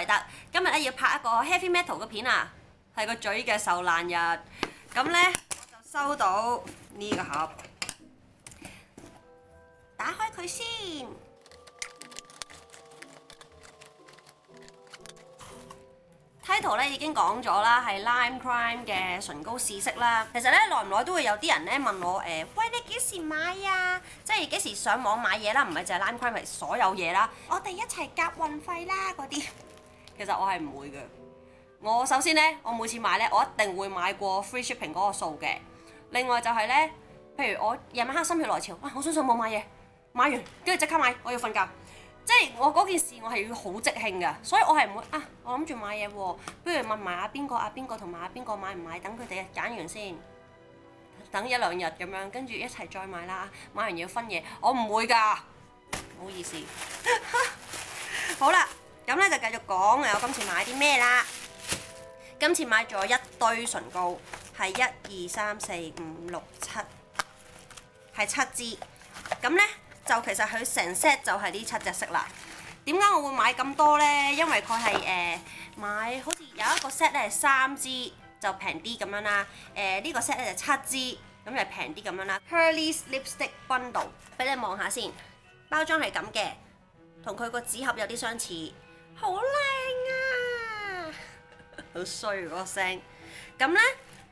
維特，今日咧要拍一個 heavy metal 嘅片啊，係個嘴嘅受難日。咁咧我就收到呢個盒，打開佢先。title 咧已經講咗啦，係 Lime Crime 嘅唇膏試色啦。其實咧耐唔耐都會有啲人咧問我喂，你幾時買啊？即係幾時上網買嘢啦？唔係淨係 Lime Crime，係所有嘢啦。我哋一齊夾運費啦嗰啲。其實我係唔會嘅。我首先咧，我每次買咧，我一定會買過 free shipping 嗰個數嘅。另外就係咧，譬如我夜晚黑心血來潮，我想上網買嘢，買完跟住即刻買，我要瞓覺。即係我嗰件事，我係要好即興㗎，所以我係唔會我諗住買嘢喎，不如問埋阿邊個同埋阿邊個買唔買，等佢哋揀完先，等一兩日咁樣，跟住一齊再買啦。買完要分嘢，我唔會㗎，唔好意思。好啦，咁咧就繼續講我今次買啲咩啦。今次買咗一堆唇膏，係1、2、3、4、5、6、7，係7支。咁咧。就其實佢成 set 就係呢7隻色啦。點解我會買咁多呢？因為佢係買好似有一個 set 咧係3支就平啲咁樣啦。呢個 set 咧就7支咁就平啲咁樣啦。Hurley's Lipstick Bundle 俾你望下先，包裝係咁嘅，同佢個紙盒有啲相似，好靚啊！好衰嗰個聲。咁呢。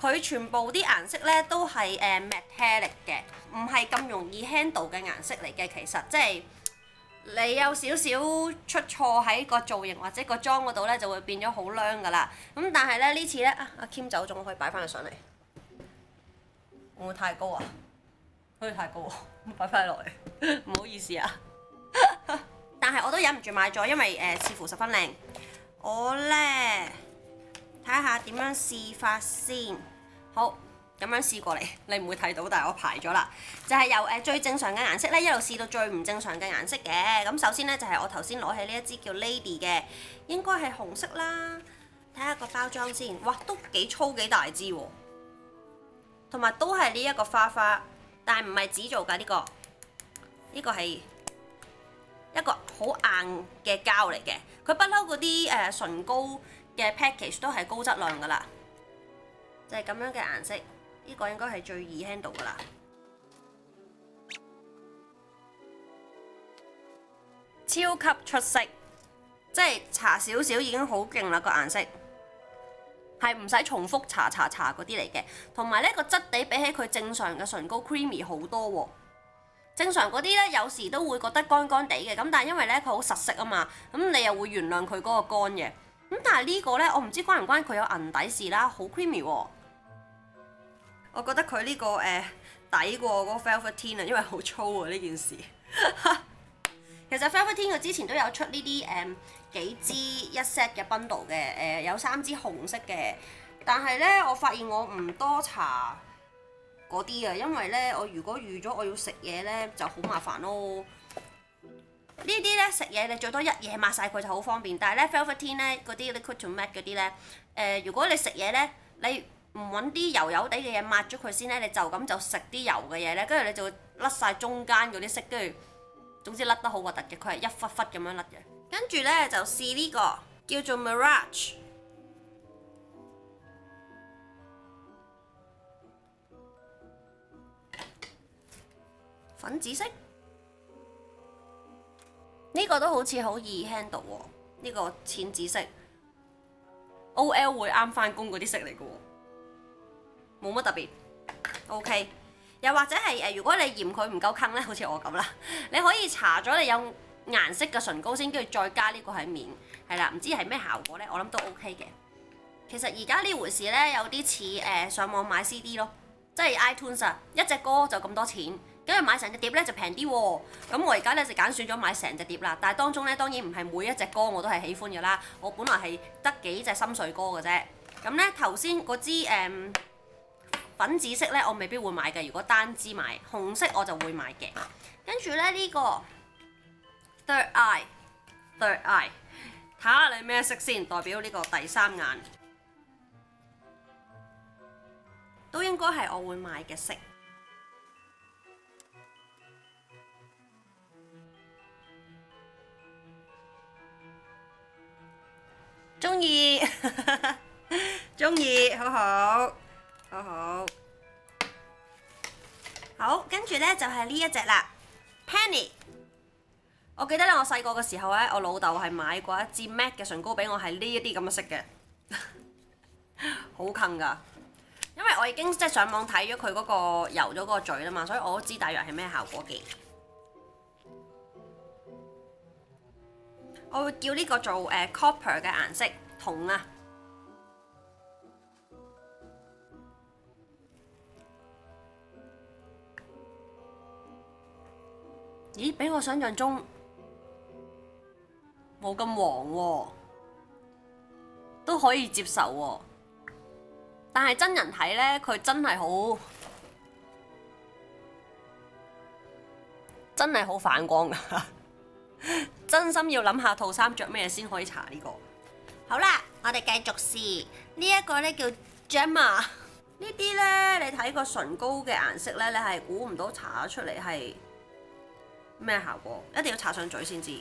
佢全部啲顏色咧都係metallic 嘅，唔係咁容易 handle 嘅顏色嚟嘅。其實即係你有少少出錯喺個造型或者個妝嗰度咧，就會變咗好靚噶啦。咁但係咧呢次咧阿 Kim 走咗，我可以擺翻佢上嚟。會唔會太高啊？好似太高啊，擺翻落嚟。唔好意思啊。但係我都忍唔住買咗，因為似乎十分靚。我咧睇下點樣試法先。好，咁樣試過嚟，你唔會睇到，但係我排咗啦。就係由最正常嘅顏色咧，一路試到最唔正常嘅顏色嘅。咁首先咧就係我頭先攞起呢一支叫 Lady 嘅，應該係紅色啦。睇下個包裝先，哇，都幾粗幾大支喎。同埋都係呢一個花花，但係唔係紙做㗎呢個。呢個係一個好硬嘅膠嚟嘅。佢不嬲嗰啲唇膏嘅 package 都係高質量㗎啦。就係咁樣嘅顏色，呢個應該係最易 handle 噶啦。超級出色，即係搽少少已經好勁啦個顏色，係唔使重複搽嗰啲嚟嘅。同埋呢個質地比起佢正常嘅唇膏 creamy 好多喎。正常嗰啲咧有時都會覺得乾乾地嘅，咁但係因為咧佢好實色啊嘛，咁你又會原諒佢嗰個乾嘅。咁但係呢個咧，我唔知關唔關佢有銀底事啦，好 creamy 喎。我覺得佢呢個抵過嗰個 Velveteen 啊，因為好粗啊呢件事。其實 Velveteen 佢之前都有出呢啲幾支一 set 嘅 bundle 嘅，有3支紅色嘅，但係咧我發現我唔多搽嗰啲啊，因為咧我如果預咗我要食嘢咧就好麻煩咯。呢啲咧食嘢你最多一嘢抹晒佢就好方便，但係咧 Velveteen 咧嗰啲 liquid to matte 嗰啲咧，如果你食嘢咧你唔揾啲油油地嘅嘢抹咗佢先咧，你就咁就食啲油嘅嘢咧，跟住你就會甩晒中間嗰啲色，跟住總之甩得好核突嘅，佢係一忽忽咁樣甩嘅。跟住咧就試呢個叫做 Mirage 粉紫色，呢個都好似好易 handle 喎，呢個淺紫色 OL 會啱返工嗰啲色嚟嘅喎。冇乜特別 ，OK。又或者係如果你嫌佢唔夠坑咧，好似我咁啦，你可以搽咗你有顏色嘅唇膏先，跟住再加呢個喺面，係啦，唔知係咩效果咧？我諗都 OK 嘅。其實而家呢回事咧，有啲似上網買 CD 咯，即係 iTunes 啊，一隻歌就咁多錢，跟住買成隻碟咧就平啲喎。咁我而家咧就揀選咗買成隻碟啦，但係當中咧當然唔係每一隻歌我都係喜歡嘅啦，我本來係得幾隻心水歌嘅啫。咁咧頭先嗰支粉紫色咧，我未必會買嘅。如果單支買，紅色我就會買嘅。跟住咧呢個 Third Eye，睇下你咩色先，代表呢個第三眼，都應該係我會買嘅色。中意，中意，好好，好好。好，跟住咧就係呢一隻啦 ，Penny。我記得咧，我細個嘅時候咧，我老豆係買過一支 MAC 嘅唇膏俾我，係呢一啲咁嘅色嘅，好近㗎。因為我已經即係上網睇咗佢嗰個油咗嗰個嘴啦嘛，所以我都知大約係咩效果嘅。我會叫呢個做copper 嘅顏色，銅啊。咦，比我想象中冇咁黃喎，都可以接受喎。但係真人睇咧，佢真係好反光㗎，真心要諗下套衫着咩先可以搽呢個。好啦，我哋繼續試呢一個咧叫 Gemma。呢啲咧，你睇個唇膏嘅顏色咧，你係估唔到搽咗出嚟係咩效果？一定要搽上嘴先知。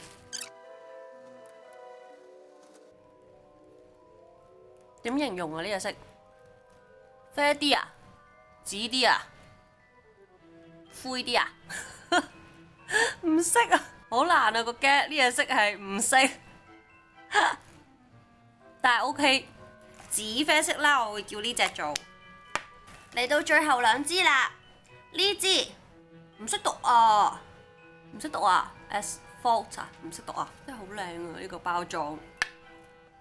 點形容啊？呢隻色啡啲啊，紫啲啊，灰啲啊，唔識啊，好難啊個 get 呢隻色係唔識，但係 OK， 紫啡色啦，我會叫呢隻做。嚟到最後兩支啦，呢支唔識讀啊！唔識讀啊 ，asphalt 啊，唔識讀啊，真係好靚啊！呢個包裝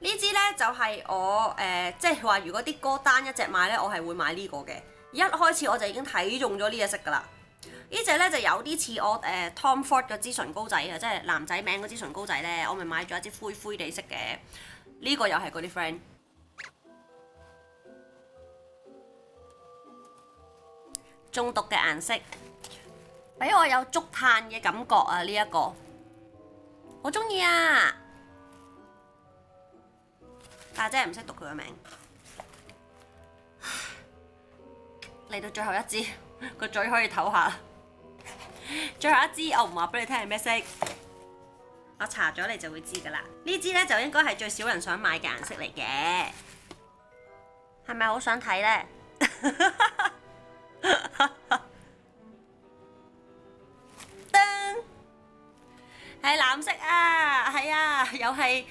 呢支呢就係我即係話如果啲歌單一隻買呢，我係會買呢個嘅。一開始我就已經睇中咗呢隻色噶啦。呢隻呢就有啲似我Tom Ford 嗰支唇膏仔啊，即係男仔名嗰支唇膏仔呢，我咪買咗一支灰灰地色嘅。呢個又係嗰啲 friend。中毒嘅顏色。俾我有竹炭嘅感覺啊！呢一個好中意啊，但係真係唔識讀佢嘅名。嚟到最後一支，個嘴可以唞下。最後一支我唔話俾你聽係咩色，我搽咗你就會知㗎啦。呢支呢就應該係最少人想買嘅顏色嚟嘅，係咪好想睇呢？係藍色啊，係啊，又係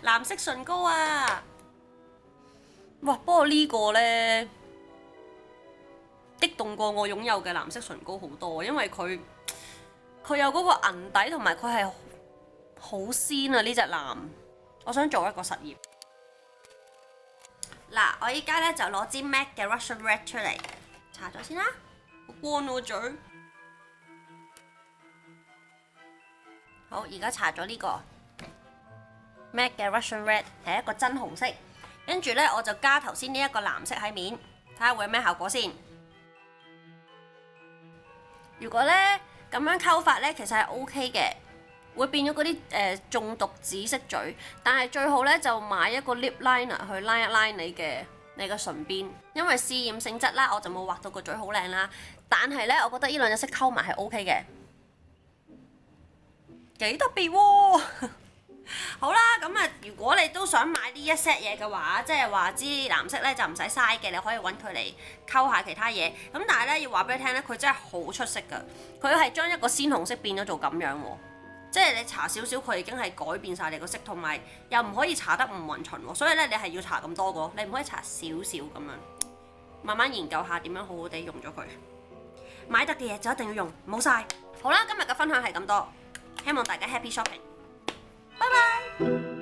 藍色唇膏啊！哇，不過呢個呢，激動過我擁有嘅藍色唇膏好多，因為佢有嗰個銀底，同埋佢係好鮮啊！呢隻藍，我想做一個實驗。嗱，我依家呢就攞支 MAC 嘅 Russian Red 出嚟，搽咗先啦，好乾個嘴。好，而家搽咗呢個 MAC 嘅 Russian Red 係一個真紅色，跟住呢，我就加頭先呢一個藍色喺面，睇下會有咩效果先。如果呢咁樣溝法呢，其實係 OK 嘅，會變咗嗰啲中毒紫色嘴。但係最好呢，就買一個 lip liner 去拉一拉你嘅唇邊，因為試驗性質啦，我就冇畫到個嘴好靚啦。但係呢，我覺得呢兩隻色溝埋係 OK 嘅。幾特別喎！好啦，咁啊，如果你都想買呢一 set 嘢嘅話，即係話支藍色咧就唔使嘥嘅，你可以揾佢嚟溝下其他嘢。咁但係咧要話俾你聽咧，佢真係好出色㗎。佢係將一個鮮紅色變咗做咁樣喎，即係你搽少少，佢已經係改變晒你個色，同埋又唔可以搽得唔勻循喎。所以咧你係要搽咁多個，你唔可以搽少少咁樣。慢慢研究下點樣好好地用咗佢。買得嘅嘢就一定要用，唔好嘥。好啦，今日嘅分享係咁多。希望大家 happy shopping，拜拜。